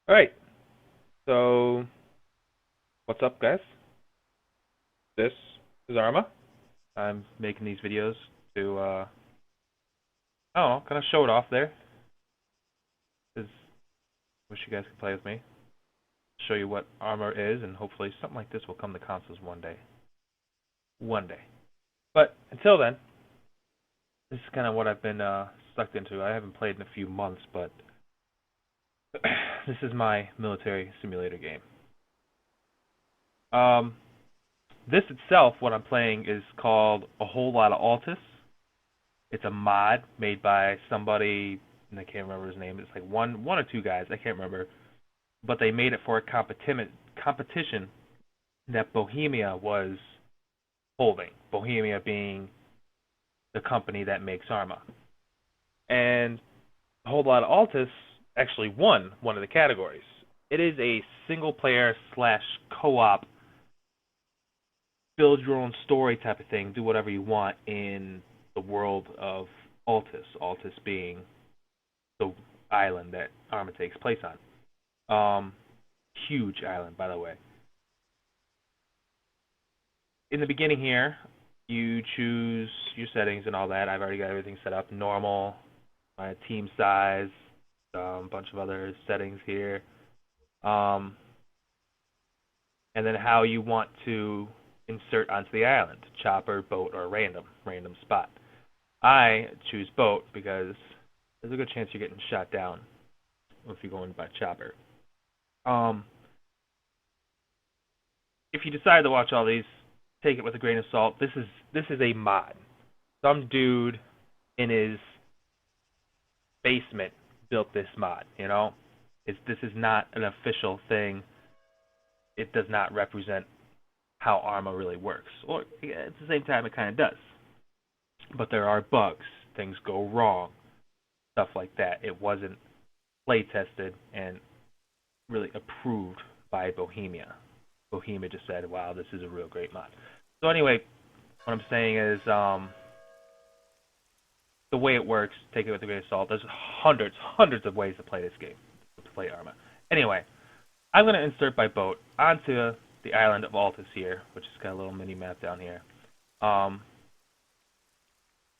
Alright, so what's up, guys? This is Arma. I'm making these videos to, I don't know, kind of show it off there. Cause wish you guys could play with me. Show you what Arma is, and hopefully something like this will come to consoles one day. One day. But until then, this is kind of what I've been sucked into. I haven't played in a few months, but this is my military simulator game. Um, this itself, what I'm playing, is called A Whole Lot of Altus. It's a mod made by somebody, and I can't remember his name. It's like one or two guys, I can't remember. But they made it for a competition that Bohemia was holding. Bohemia being the company that makes Arma. And A Whole Lot of Altus actually won one of the categories. It is a single player slash co-op, build your own story type of thing. Do whatever you want in the world of Altus. Altus being the island that Arma takes place on. Huge island, by the way. In the beginning here, you choose your settings and all that. I've already got everything set up. Normal, my team size, a bunch of other settings here. Um, and then how you want to insert onto the island. Chopper, boat, or random spot. I choose boat because there's a good chance you're getting shot down if you're going by chopper. If you decide to watch all these, take it with a grain of salt. This is a mod. Some dude in his basement built this mod. This is not an official thing. It does not represent how Arma really works. Or at the same time, it kind of does. But there are bugs. Things go wrong. Stuff like that. It wasn't play tested and really approved by Bohemia. Bohemia just said, "Wow, this is a real great mod." So anyway, what I'm saying is, the way it works, take it with a grain of salt. There's hundreds of ways to play this game, to play Arma. Anyway, I'm going to insert by boat onto the island of Altus here, which has got a little mini map down here. I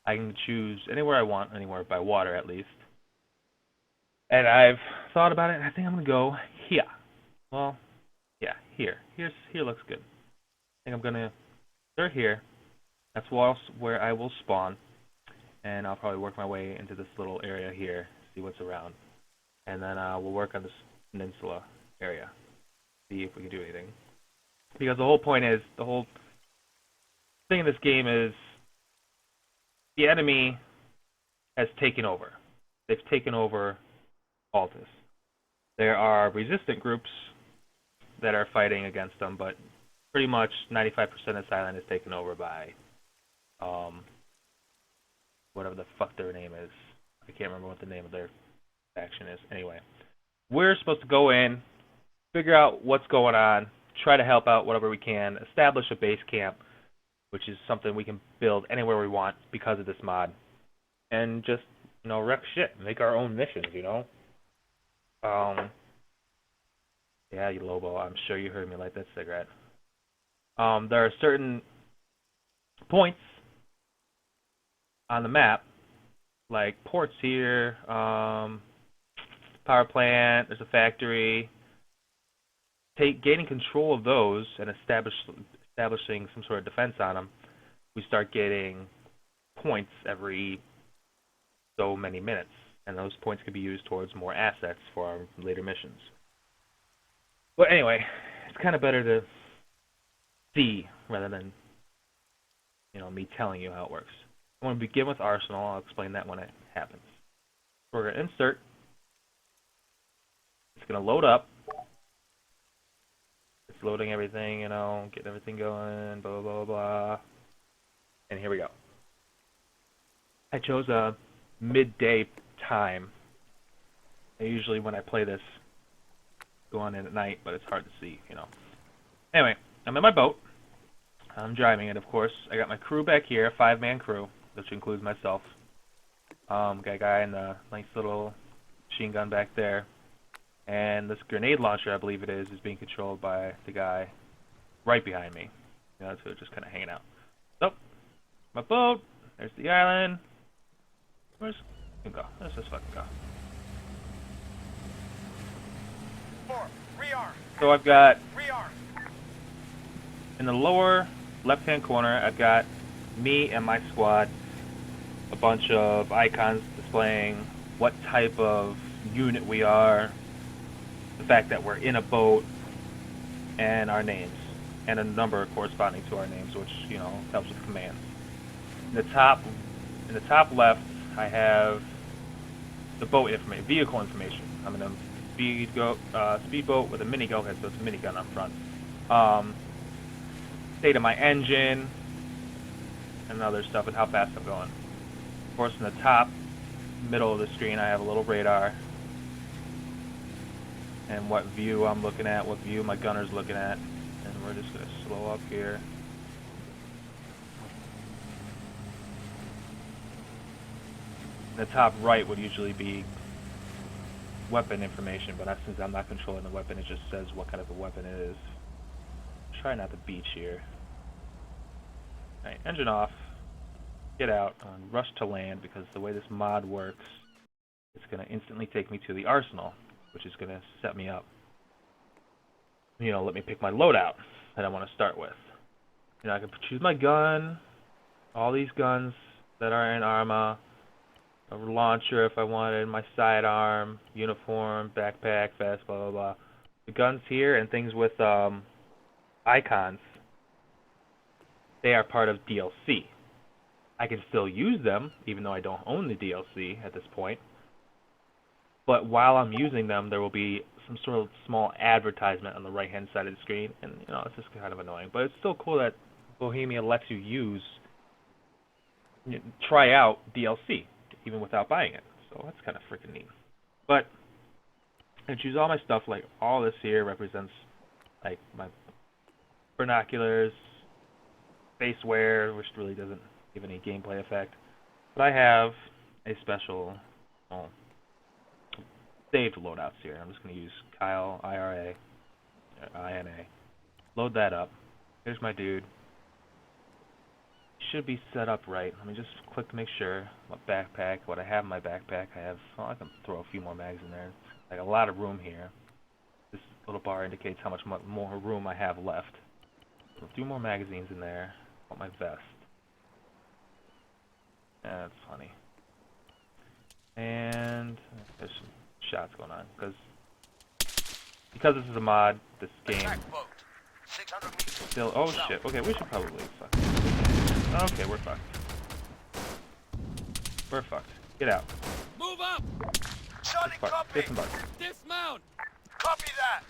can choose anywhere I want, anywhere by water at least. And I've thought about it, and I think I'm going to go here. Well, yeah, here. Here looks good. I think I'm going to start here. That's where I will spawn. And I'll probably work my way into this little area here, see what's around. And then we'll work on this peninsula area, see if we can do anything. Because the whole point is, the whole thing in this game is the enemy has taken over. They've taken over Altus. There are resistant groups that are fighting against them, but pretty much 95% of this island is taken over by whatever the fuck their name is. I can't remember what the name of their faction is. Anyway, we're supposed to go in, figure out what's going on, try to help out whatever we can, establish a base camp, which is something we can build anywhere we want because of this mod, and just, wreck shit, make our own missions, Yeah, you Lobo, I'm sure you heard me light that cigarette. There are certain points on the map, like ports here, power plant, there's a factory. Gaining control of those and establishing some sort of defense on them, we start getting points every so many minutes, and those points can be used towards more assets for our later missions. But anyway, it's kind of better to see rather than me telling you how it works. I want to begin with Arsenal. I'll explain that when it happens. We're going to insert. It's going to load up. It's loading everything, getting everything going, blah, blah, blah, blah. And here we go. I chose a midday time. Usually when I play this, go on in at night, but it's hard to see, Anyway, I'm in my boat. I'm driving it, of course. I got my crew back here, a 5-man crew, which includes myself. Got a guy in the nice little machine gun back there. And this grenade launcher, I believe it is being controlled by the guy right behind me. You know, that's just kind of hanging out. So, my boat. There's the island. Let's go. Let's just fucking go. So I've got, in the lower left-hand corner, I've got me and my squad, a bunch of icons displaying what type of unit we are, the fact that we're in a boat, and our names, and a number corresponding to our names, which, you know, helps with commands. In the top left, I have the boat information, vehicle information. I'm in a speedboat with a minigun, okay, so it's a minigun up front. State of my engine, and other stuff, and how fast I'm going. Of course, in the top middle of the screen, I have a little radar, and what view I'm looking at, what view my gunner's looking at, and we're just going to slow up here. In the top right would usually be weapon information, but since I'm not controlling the weapon, it just says what kind of a weapon it is. Try not to beach here. Alright, engine off. Get out and rush to land, because the way this mod works, it's going to instantly take me to the arsenal, which is going to set me up. You know, let me pick my loadout that I want to start with. You know, I can choose my gun, all these guns that are in Arma, a launcher if I wanted, my sidearm, uniform, backpack, vest, blah, blah, blah. The guns here and things with icons, they are part of DLC. I can still use them, even though I don't own the DLC at this point. But while I'm using them, there will be some sort of small advertisement on the right-hand side of the screen, and you know, it's just kind of annoying. But it's still cool that Bohemia lets you try out DLC, even without buying it. So that's kind of freaking neat. But I choose all my stuff, like all this here represents like my binoculars, face wear, which really doesn't give any gameplay effect. But I have a special saved loadouts here. I'm just going to use Kyle, IRA, INA. Load that up. Here's my dude. Should be set up right. Let me just click to make sure. My backpack, what I have in my backpack, I can throw a few more mags in there. Like a lot of room here. This little bar indicates how much more room I have left. So a few more magazines in there. Want my vest. Yeah, that's funny. And there's some shots going on because this is a mod. This game still. Oh shit. Okay, we should probably fuck. Okay, we're fucked. We're fucked. Get out. Move up. Disembark. Dismount. Copy that.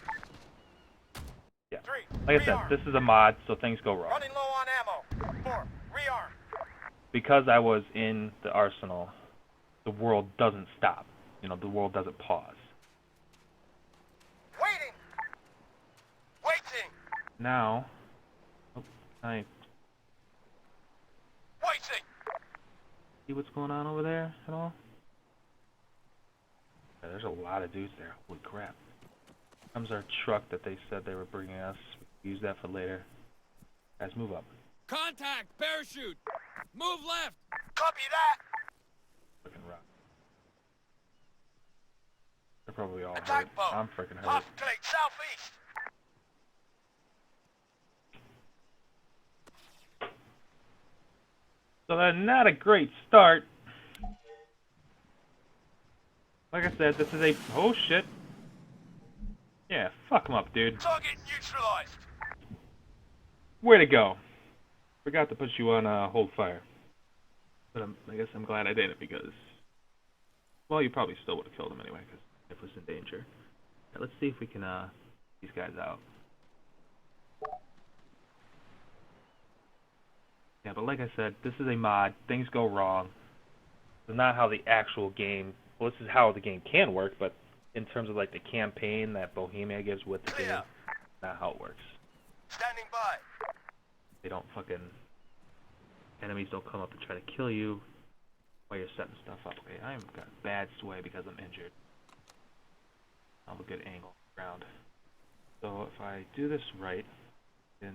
Yeah. Like I said, this is a mod, so things go wrong. Running low on ammo. 4. Rearm. Because I was in the arsenal, the world doesn't stop. You know, the world doesn't pause. Waiting. Waiting. Now, Waiting. see what's going on over there at all? Yeah, there's a lot of dudes there. Holy crap. Comes our truck that they said they were bringing us. Use that for later. Guys, move up. Contact. Parachute. Move left. Copy that. Fucking rock. They're probably all hurt. Attack boat. I'm freaking hurt. Concentrate southeast. So that's not a great start. Like I said, this is a... Oh, shit. Yeah, fuck him up, dude. Target neutralized. Way to go. Forgot to put you on hold fire. But I guess I'm glad I did it because... Well, you probably still would have killed him anyway because it was in danger. Right, let's see if we can these guys out. Yeah, but like I said, this is a mod. Things go wrong. This is not how the actual game... Well, this is how the game can work, but in terms of like the campaign that Bohemia gives with the game, not how it works. Standing by. They don't fucking... Enemies don't come up and try to kill you while you're setting stuff up. Okay, I've got bad sway because I'm injured. I'll have a good angle around. So if I do this right, then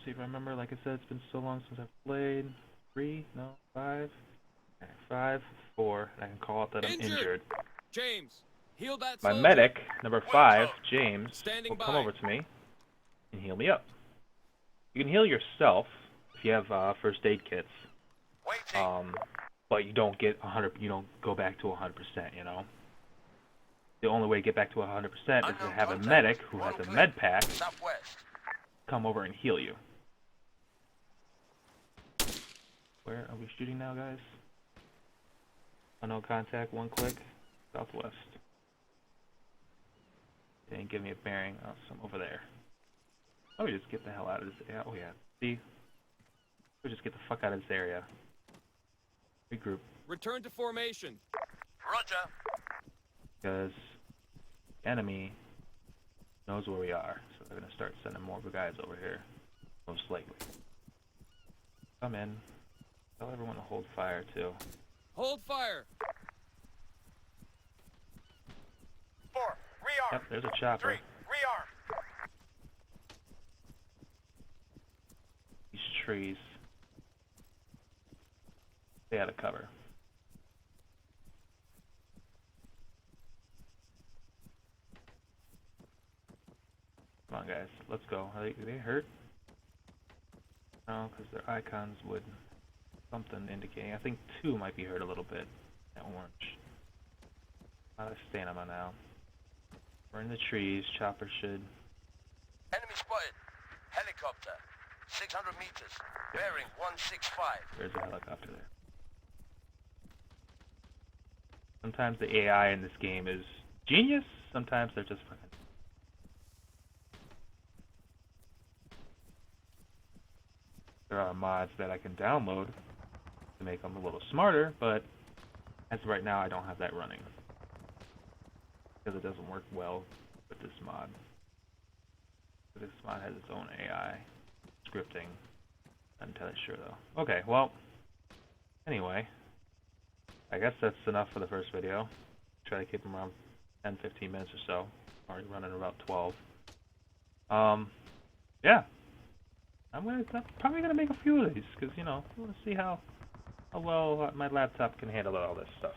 see if I remember. Like I said, it's been so long since I've played. 3, no, 5. Okay, 5, 4. And I can call it that I'm injured. James, heal that My soldier. medic, number 5, James, Standing will come by. over to me and heal me up. You can heal yourself if you have first aid kits, Waiting. but you don't get 100. You don't go back to 100%. You know, the only way to get back to 100% is to Unknown have a contact. medic who One has a clear. med pack Southwest. come over and heal you. Where are we shooting now, guys? Unknown contact. 1 click. Southwest. They didn't give me a bearing. Oh, so I'm over there. Oh, we just get the hell out of this area. Oh yeah. See? We just get the fuck out of this area. Regroup. Return to formation. Roger. Because enemy knows where we are, so they're gonna start sending more guys over here, most likely. Come in. Tell everyone to hold fire too. Hold fire. 4. Rearm. Yep, there's a chopper. 3. Rearm. These trees. Stay out of cover. Come on, guys. Let's go. Are they hurt? No, because their icons would something indicating. I think 2 might be hurt a little bit. That orange. Out of stamina now. We're in the trees. Chopper should. Enemy spotted. Helicopter. 600 meters. Bearing 165. There's a helicopter there. Sometimes the AI in this game is genius. Sometimes they're just fucking. There are mods that I can download to make them a little smarter, but as of right now, I don't have that running because it doesn't work well with this mod. This mod has its own AI scripting. I'm not entirely sure though. Okay, well, anyway, I guess that's enough for the first video. Try to keep them around 10-15 minutes or so. Already running about 12. Yeah. I'm probably gonna make a few of these because I want to see how well my laptop can handle all this stuff.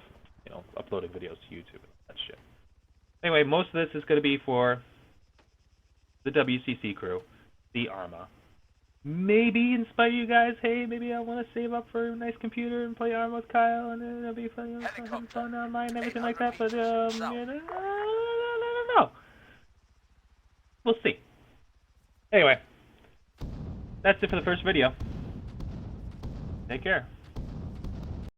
Uploading videos to YouTube and that shit. Anyway, most of this is gonna be for the WCC crew, the Arma. Maybe inspire you guys. Hey, maybe I want to save up for a nice computer and play Arma with Kyle, and then it'll be fun, fun online and everything like that. But I don't know. We'll see. Anyway. That's it for the first video. Take care.